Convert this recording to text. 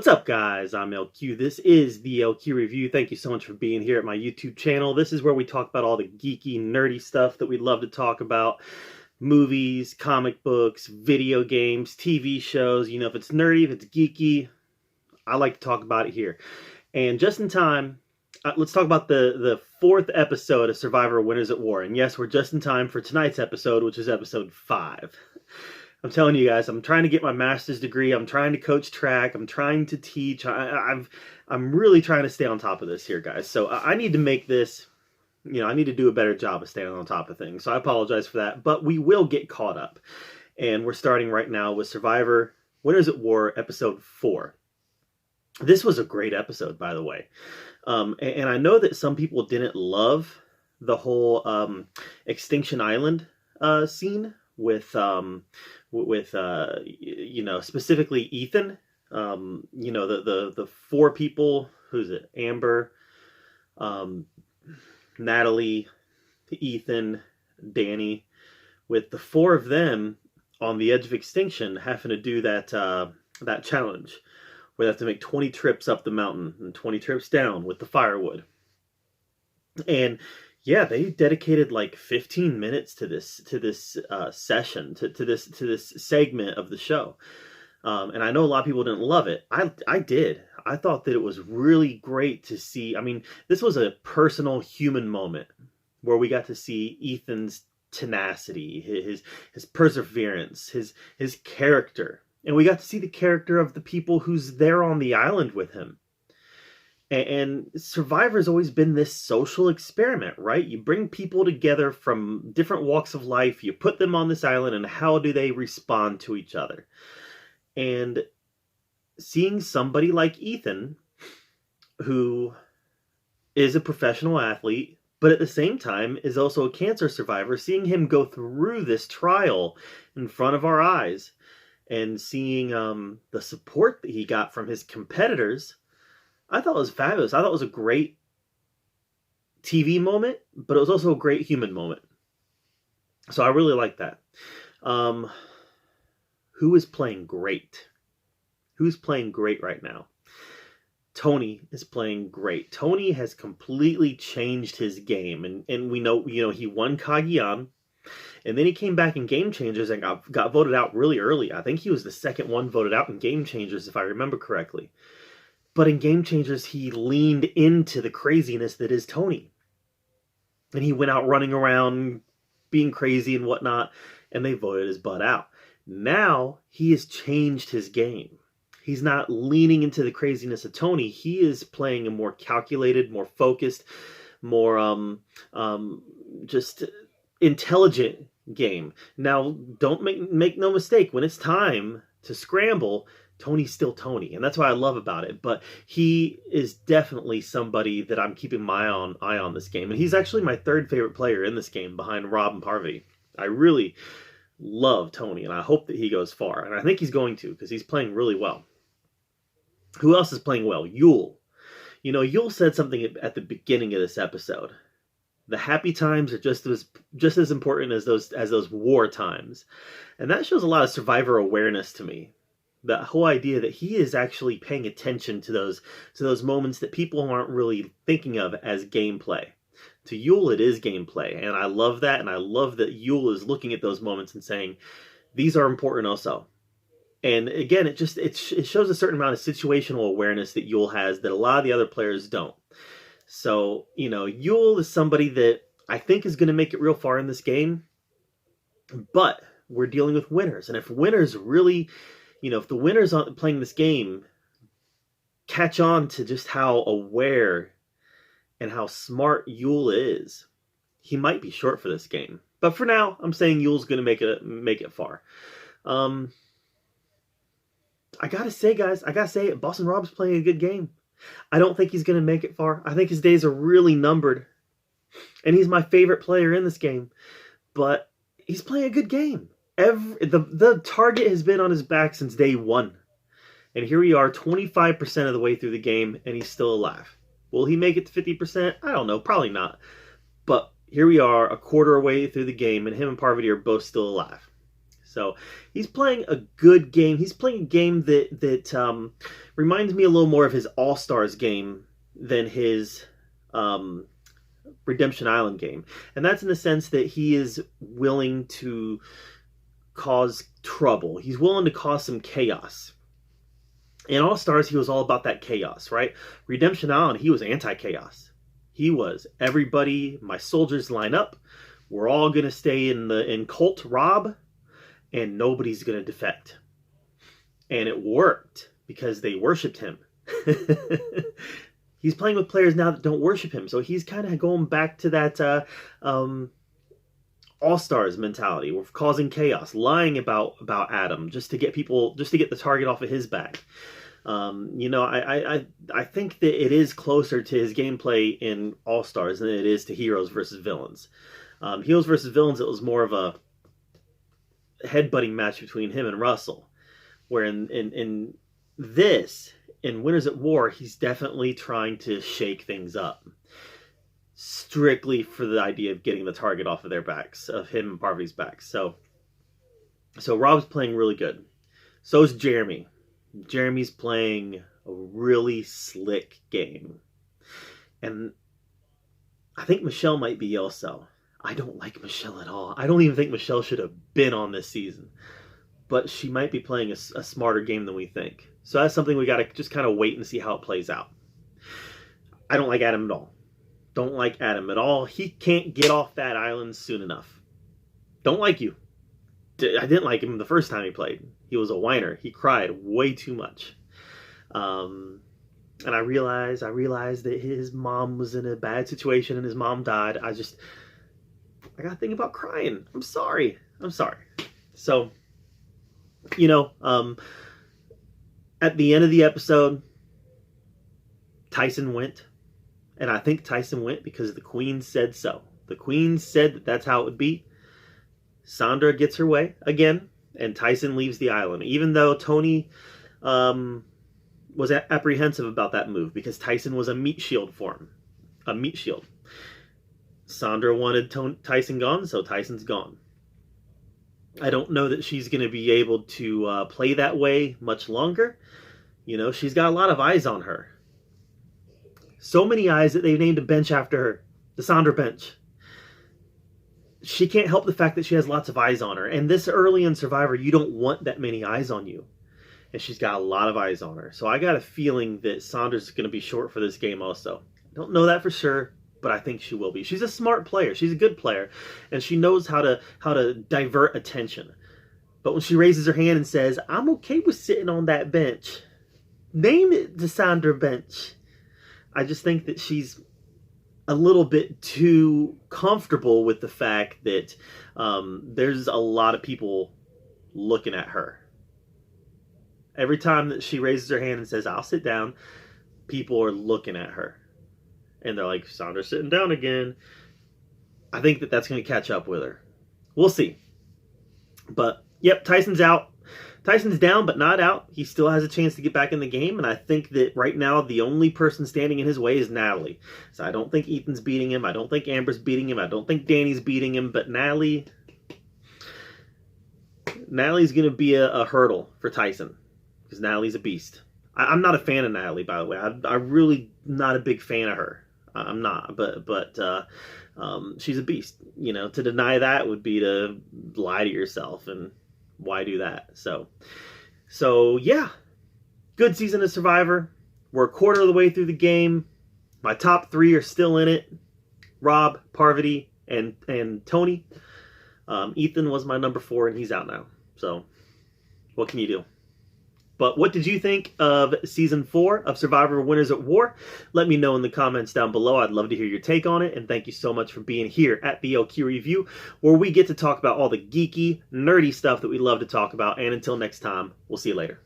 What's up, guys? I'm LQ. This is the LQ Review. Thank you so much for being here at my YouTube channel. This is where we talk about all the geeky, nerdy stuff that we love to talk about. Movies, comic books, video games, TV shows. You know, if it's nerdy, if it's geeky, I like to talk about it here. And just in time, let's talk about the fourth episode of Survivor Winners at War. And yes, we're just in time for tonight's episode, which is episode 5. I'm telling you guys, I'm trying to get my master's degree. I'm trying to coach track. I'm trying to teach. I'm really trying to stay on top of this here, guys. So I need to make this, I need to do a better job of staying on top of things. So I apologize for that, but we will get caught up. And we're starting right now with Survivor Winners at War, episode 4. This was a great episode, by the way. And I know that some people didn't love the whole Extinction Island scene with specifically Ethan. The 4 people. Who's it? Amber, Natalie, Ethan, Danny, with the 4 of them on the edge of extinction, having to do that challenge where they have to make 20 trips up the mountain and 20 trips down with the firewood. And yeah, they dedicated like 15 minutes to this session, to this segment of the show. And I know a lot of people didn't love it. I did. I thought that it was really great to see. I mean, this was a personal human moment where we got to see Ethan's tenacity, his perseverance, his character. And we got to see the character of the people who's there on the island with him. And Survivor's always been this social experiment, right? You bring people together from different walks of life, you put them on this island, and how do they respond to each other? And seeing somebody like Ethan, who is a professional athlete, but at the same time is also a cancer survivor, seeing him go through this trial in front of our eyes, and seeing the support that he got from his competitors, I thought it was fabulous. I thought it was a great TV moment, but it was also a great human moment. So I really like that. Who is playing great? Who's playing great right now? Tony is playing great. Tony has completely changed his game. And we know, he won Cagayan. And then he came back in Game Changers and got voted out really early. I think he was the second one voted out in Game Changers, if I remember correctly. But in Game Changers, he leaned into the craziness that is Tony. And he went out running around, being crazy and whatnot, and they voted his butt out. Now, he has changed his game. He's not leaning into the craziness of Tony. He is playing a more calculated, more focused, more just intelligent game. Now, don't make no mistake, when it's time to scramble, Tony's still Tony, and that's what I love about it. But he is definitely somebody that I'm keeping my eye on this game, and he's actually my 3rd favorite player in this game behind Rob and Parvati. I really love Tony, and I hope that he goes far, and I think he's going to, because he's playing really well. Who else is playing well? Yul. Yul said something at the beginning of this episode. The happy times are just as important as those war times. And that shows a lot of survivor awareness to me. That whole idea that he is actually paying attention to those moments that people aren't really thinking of as gameplay. To Yul, it is gameplay. And I love that. And I love that Yul is looking at those moments and saying, these are important also. And again, it shows a certain amount of situational awareness that Yul has that a lot of the other players don't. So, Yul is somebody that I think is going to make it real far in this game. But we're dealing with winners. And if winners really, if the winners playing this game catch on to just how aware and how smart Yul is, he might be short for this game. But for now, I'm saying Yul's going to make it far. I gotta say, guys, Boston Rob's playing a good game. I don't think he's going to make it far. I think his days are really numbered. And he's my favorite player in this game. But he's playing a good game. The target has been on his back since day 1. And here we are, 25% of the way through the game, and he's still alive. Will he make it to 50%? I don't know. Probably not. But here we are, a quarter way through the game, and him and Parvati are both still alive. So he's playing a good game. He's playing a game that reminds me a little more of his All-Stars game than his Redemption Island game. And that's in the sense that he is willing to cause trouble. He's willing to cause some chaos. In All-Stars, he was all about that chaos, right? Redemption Island, he was anti-chaos. He was, everybody, my soldiers line up. We're all going to stay in Cult Rob, and nobody's going to defect. And it worked because they worshipped him. He's playing with players now that don't worship him. So he's kind of going back to that All-Stars mentality. We're causing chaos, lying about Adam just to get the target off of his back. I think that it is closer to his gameplay in All-Stars than it is to Heroes versus Villains. Heroes versus Villains, it was more of a headbutting match between him and Russell. Where in Winners at War, he's definitely trying to shake things up. Strictly for the idea of getting the target off of their backs, of him and Parvati's backs. So Rob's playing really good. So is Jeremy. Jeremy's playing a really slick game. And I think Michelle might be also. I don't like Michelle at all. I don't even think Michelle should have been on this season. But she might be playing a smarter game than we think. So that's something we got to just kind of wait and see how it plays out. I don't like Adam at all. Don't like Adam at all. He can't get off that island soon enough. Don't like you. I didn't like him the first time he played. He was a whiner. He cried way too much. And I realized that his mom was in a bad situation and his mom died. I got to think about crying. I'm sorry. So, at the end of the episode, Tyson went. And I think Tyson went because the Queen said so. The Queen said that that's how it would be. Sandra gets her way again, and Tyson leaves the island. Even though Tony was apprehensive about that move because Tyson was a meat shield for him. A meat shield. Sandra wanted Tyson gone, so Tyson's gone. I don't know that she's going to be able to play that way much longer. She's got a lot of eyes on her. So many eyes that they've named a bench after her. The Sandra bench. She can't help the fact that she has lots of eyes on her. And this early in Survivor, you don't want that many eyes on you. And she's got a lot of eyes on her. So I got a feeling that Sandra's going to be short for this game also. I don't know that for sure, but I think she will be. She's a smart player. She's a good player. And she knows how to divert attention. But when she raises her hand and says, I'm okay with sitting on that bench. Name it the Sandra bench. I just think that she's a little bit too comfortable with the fact that there's a lot of people looking at her. Every time that she raises her hand and says, I'll sit down, people are looking at her. And they're like, Sandra's sitting down again. I think that that's going to catch up with her. We'll see. But, yep, Tyson's out. Tyson's down, but not out. He still has a chance to get back in the game, and I think that right now the only person standing in his way is Natalie. So I don't think Ethan's beating him. I don't think Amber's beating him. I don't think Danny's beating him, but Natalie's going to be a hurdle for Tyson, because Natalie's a beast. I'm not a fan of Natalie, by the way. I'm really not a big fan of her. I'm not, but she's a beast. To deny that would be to lie to yourself, and why do that? So yeah, good season of Survivor. We're a quarter of the way through the game. My top 3 are still in it: Rob, Parvati, and Tony. Ethan was my number 4, and he's out now. So what can you do? But what did you think of Season 4 of Survivor Winners at War? Let me know in the comments down below. I'd love to hear your take on it. And thank you so much for being here at BLQ Review, where we get to talk about all the geeky, nerdy stuff that we love to talk about. And until next time, we'll see you later.